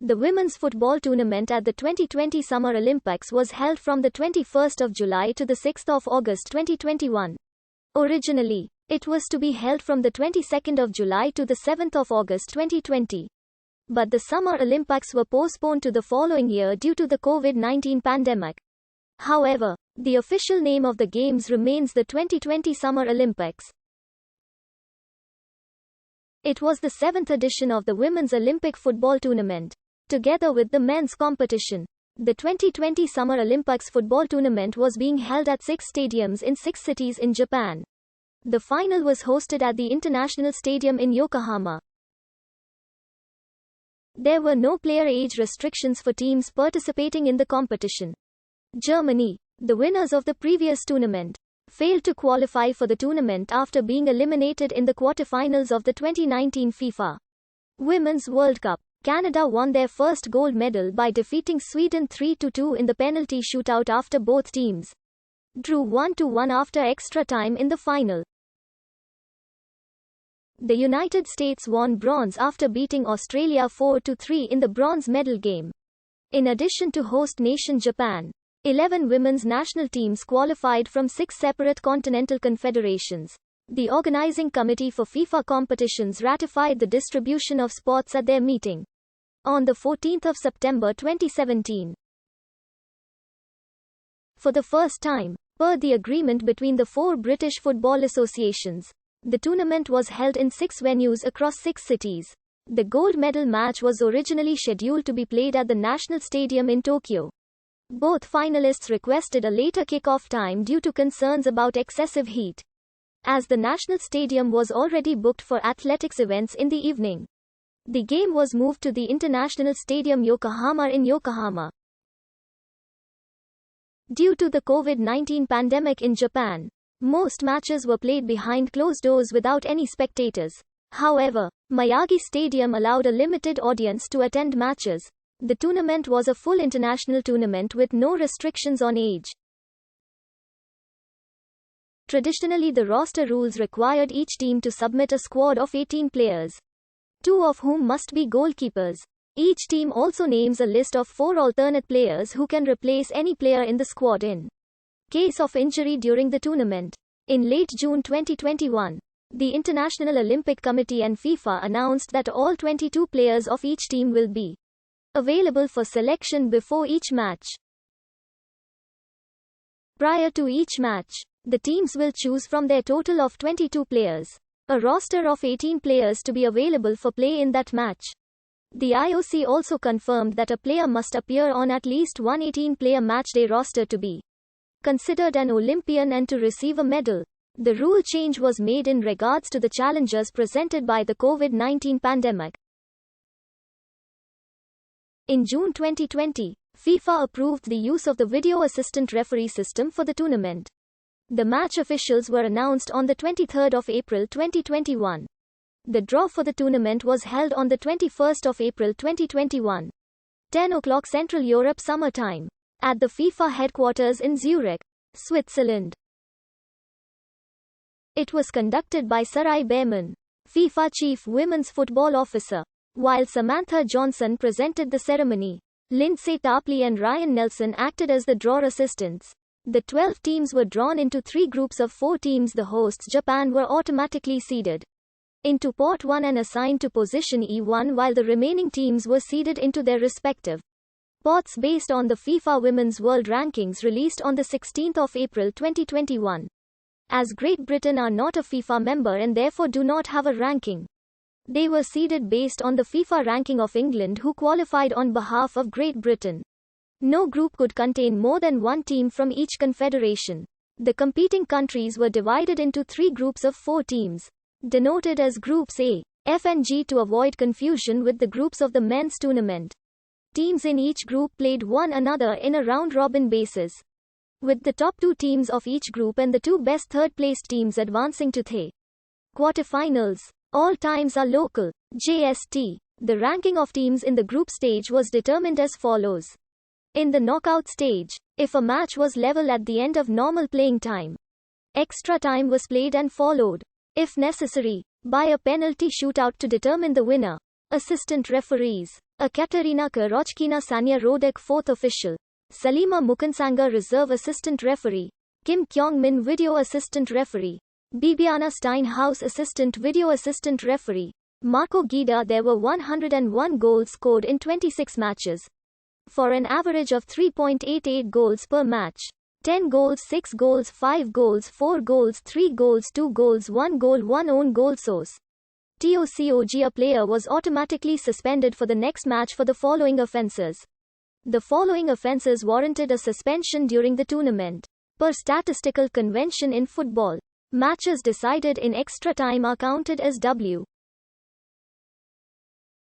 The women's football tournament at the 2020 Summer Olympics was held from the 21st of July to the 6th of August 2021. Originally, it was to be held from the 22nd of July to the 7th of August 2020. But the Summer Olympics were postponed to the following year due to the COVID-19 pandemic. However, the official name of the Games remains the 2020 Summer Olympics. It was the 7th edition of the Women's Olympic Football Tournament. Together with the men's competition, the 2020 Summer Olympics football tournament was being held at 6 stadiums in 6 cities in Japan. The final was hosted at the International Stadium in Yokohama. There were no player age restrictions for teams participating in the competition. Germany, the winners of the previous tournament, failed to qualify for the tournament after being eliminated in the quarterfinals of the 2019 FIFA Women's World Cup. Canada won their first gold medal by defeating Sweden 3-2 in the penalty shootout after both teams drew 1-1 after extra time in the final. The United States won bronze after beating Australia 4-3 in the bronze medal game. In addition to host nation Japan, 11 women's national teams qualified from 6 separate continental confederations. The organizing committee for FIFA competitions ratified the distribution of spots at their meeting on the 14th of September 2017. For the first time, per the agreement between the 4 British football associations, the tournament was held in 6 venues across 6 cities. The gold medal match was originally scheduled to be played at the National Stadium in Tokyo. Both finalists requested a later kick-off time due to concerns about excessive heat, as the National Stadium was already booked for athletics events in the evening. The game was moved to the International Stadium Yokohama in Yokohama. Due to the COVID-19 pandemic in Japan, most matches were played behind closed doors without any spectators. However, Miyagi Stadium allowed a limited audience to attend matches. The tournament was a full international tournament with no restrictions on age. Traditionally, the roster rules required each team to submit a squad of 18 players, 2 of whom must be goalkeepers. Each team also names a list of 4 alternate players who can replace any player in the squad in case of injury during the tournament. In late June 2021, the International Olympic Committee and FIFA announced that all 22 players of each team will be available for selection before each match. Prior to each match, the teams will choose from their total of 22 players a roster of 18 players to be available for play in that match. The IOC also confirmed that a player must appear on at least one 18-player matchday roster to be considered an Olympian and to receive a medal. The rule change was made in regards to the challenges presented by the COVID-19 pandemic. In June 2020, FIFA approved the use of the video assistant referee system for the tournament. The match officials were announced on the 23rd of April 2021. The draw for the tournament was held on the 21st of April 2021, 10 o'clock Central Europe Summer Time, at the FIFA headquarters in Zurich, Switzerland. It was conducted by Sarai Behrman, FIFA Chief Women's Football Officer, while Samantha Johnson presented the ceremony. Lindsay Tapley and Ryan Nelson acted as the draw assistants. The 12 teams were drawn into 3 groups of 4 teams. The hosts, Japan, were automatically seeded into Pot 1 and assigned to position E1, while the remaining teams were seeded into their respective pots based on the FIFA Women's World Rankings released on the 16th of April 2021. As Great Britain are not a FIFA member and therefore do not have a ranking, they were seeded based on the FIFA ranking of England, who qualified on behalf of Great Britain. No group could contain more than 1 team from each confederation. The competing countries were divided into 3 groups of 4 teams, denoted as Groups A, F and G to avoid confusion with the groups of the men's tournament. Teams in each group played one another in a round-robin basis, with the top 2 teams of each group and the 2 best third-placed teams advancing to the quarterfinals. All times are local. JST. The ranking of teams in the group stage was determined as follows. In the knockout stage, if a match was level at the end of normal playing time, extra time was played and followed, if necessary, by a penalty shootout to determine the winner. Assistant referees. Ekaterina Korochkina Sanya Rodek fourth official. Salima Mukansanga reserve assistant referee. Kim Kyong-min video assistant referee. Bibiana Steinhaus assistant video assistant referee. Marco Guida. There were 101 goals scored in 26 matches, for an average of 3.88 goals per match. 10 goals, 6 goals, 5 goals, 4 goals, 3 goals, 2 goals, 1 goal, 1 own goal source. TOCOG. A player was automatically suspended for the next match for the following offences. The following offences warranted a suspension during the tournament. Per statistical convention in football, matches decided in extra time are counted as W.